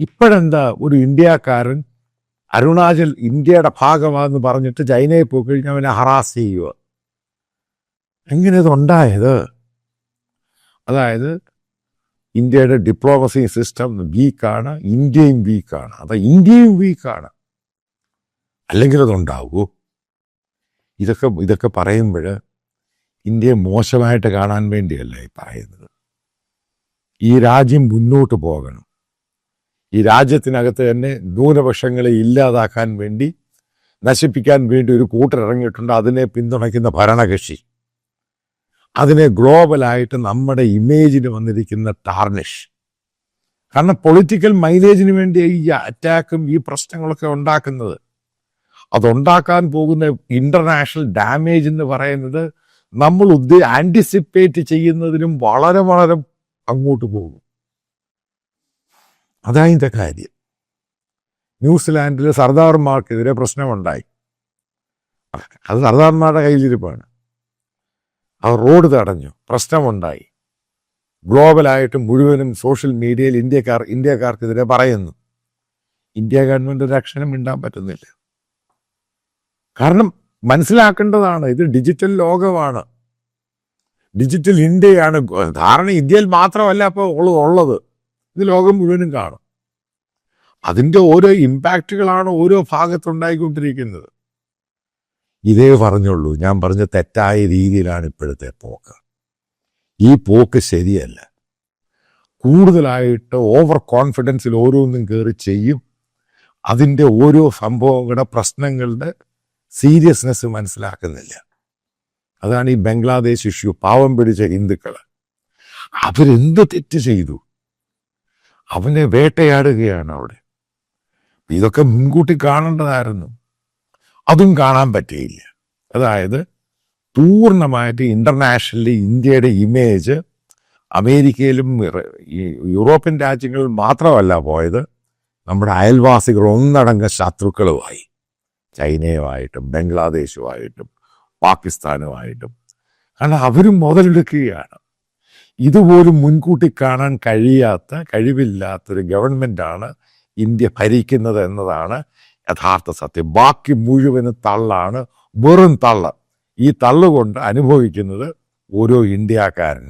ഇപ്പോഴെന്താ ഒരു ഇന്ത്യക്കാരൻ അരുണാചൽ ഇന്ത്യയുടെ ഭാഗമാണെന്ന് പറഞ്ഞിട്ട് ചൈനയിൽ പോയി കഴിഞ്ഞാൽ അവനെ ഹറാസ് ചെയ്യുക. എങ്ങനെ ഇതുണ്ടായത്? അതായത് ഇന്ത്യയുടെ ഡിപ്ലോമസി സിസ്റ്റം വീക്കാണ്, ഇന്ത്യയും വീക്കാണ്. ഇന്ത്യയും വീക്കാണ്, അല്ലെങ്കിൽ അതുണ്ടാവൂ. ഇതൊക്കെ പറയുമ്പോൾ ഇന്ത്യയെ മോശമായിട്ട് കാണാൻ വേണ്ടിയല്ല ഈ പറയുന്നത്. ഈ രാജ്യം മുന്നോട്ട് പോകണം. ഈ രാജ്യത്തിനകത്ത് തന്നെ ന്യൂനപക്ഷങ്ങളെ ഇല്ലാതാക്കാൻ വേണ്ടി, നശിപ്പിക്കാൻ വേണ്ടി ഒരു കൂട്ടരിറങ്ങിയിട്ടുണ്ട്. അതിനെ പിന്തുണയ്ക്കുന്ന ഭരണകക്ഷി. അതിനെ ഗ്ലോബലായിട്ട് നമ്മുടെ ഇമേജിന് വന്നിരിക്കുന്ന ടാർണിഷ്. കാരണം പൊളിറ്റിക്കൽ മൈലേജിന് വേണ്ടി ഈ അറ്റാക്കും ഈ പ്രശ്നങ്ങളൊക്കെ ഉണ്ടാക്കുന്നത്. അതുണ്ടാക്കാൻ പോകുന്ന ഇന്റർനാഷണൽ ഡാമേജ് എന്ന് പറയുന്നത് നമ്മൾ ആൻറ്റിസിപ്പേറ്റ് ചെയ്യുന്നതിനും വളരെ വളരെ അങ്ങോട്ട് പോകും. അതായതിൻ്റെ കാര്യം. ന്യൂസിലാൻഡിൽ സർദാർമാർക്കെതിരെ പ്രശ്നമുണ്ടായി. അത് സർദാർമാരുടെ കയ്യിലിരിപ്പാണ്. അവർ റോഡ് തടഞ്ഞു, പ്രശ്നമുണ്ടായി. ഗ്ലോബലായിട്ട് മുഴുവനും സോഷ്യൽ മീഡിയയിൽ ഇന്ത്യക്കാർക്കെതിരെ പറയുന്നു. ഇന്ത്യ ഗവൺമെൻറ് ഒരു അക്ഷരം മിണ്ടാൻ പറ്റുന്നില്ല. കാരണം മനസ്സിലാക്കേണ്ടതാണ്, ഇത് ഡിജിറ്റൽ ലോകമാണ്, ഡിജിറ്റൽ ഇന്ത്യയാണ്. ധാരണ ഇന്ത്യയിൽ മാത്രമല്ല അപ്പോൾ ഉള്ളത്, ഇത് ലോകം മുഴുവനും കാണും. അതിൻ്റെ ഓരോ ഇമ്പാക്റ്റുകളാണ് ഓരോ ഭാഗത്തുണ്ടായിക്കൊണ്ടിരിക്കുന്നത്. ഇതേ പറഞ്ഞുള്ളൂ. ഞാൻ പറഞ്ഞ തെറ്റായ രീതിയിലാണ് ഇപ്പോഴത്തെ പോക്ക്. ഈ പോക്ക് ശരിയല്ല. കൂടുതലായിട്ട് ഓവർ കോൺഫിഡൻസിൽ ഓരോന്നും കയറി ചെയ്യും. അതിൻ്റെ ഓരോ സംഭവങ്ങളുടെ പ്രശ്നങ്ങളുടെ സീരിയസ്നെസ് മനസ്സിലാക്കുന്നില്ല. അതാണ് ഈ ബംഗ്ലാദേശ് ഇഷ്യൂ. പാവം പിടിച്ച ഹിന്ദുക്കൾ അവരെന്ത് തെറ്റ് ചെയ്തു? അവനെ വേട്ടയാടുകയാണ് അവിടെ. ഇതൊക്കെ മുൻകൂട്ടി കാണേണ്ടതായിരുന്നു. അതും കാണാൻ പറ്റിയില്ല. അതായത് പൂർണ്ണമായിട്ട് ഇന്റർനാഷണലി ഇന്ത്യയുടെ ഇമേജ് അമേരിക്കയിലും യൂറോപ്യൻ രാജ്യങ്ങളിൽ മാത്രമല്ല പോയത്, നമ്മുടെ അയൽവാസികൾ ഒന്നടങ്ക ശത്രുക്കളുമായി, ചൈനയുമായിട്ടും ബംഗ്ലാദേശുമായിട്ടും പാകിസ്ഥാനുമായിട്ടും. കാരണം അവരും മുതലെടുക്കുകയാണ്. ഇതുപോലും മുൻകൂട്ടി കാണാൻ കഴിവില്ലാത്തൊരു ഗവൺമെൻറ്റാണ് ഇന്ത്യ ഭരിക്കുന്നത് എന്നതാണ് യഥാർത്ഥ സത്യം. ബാക്കി മുഴുവനും തള്ളാണ്, വെറും തള്ള്. ഈ തള്ളുകൊണ്ട് അനുഭവിക്കുന്നത് ഓരോ ഇന്ത്യക്കാരനും.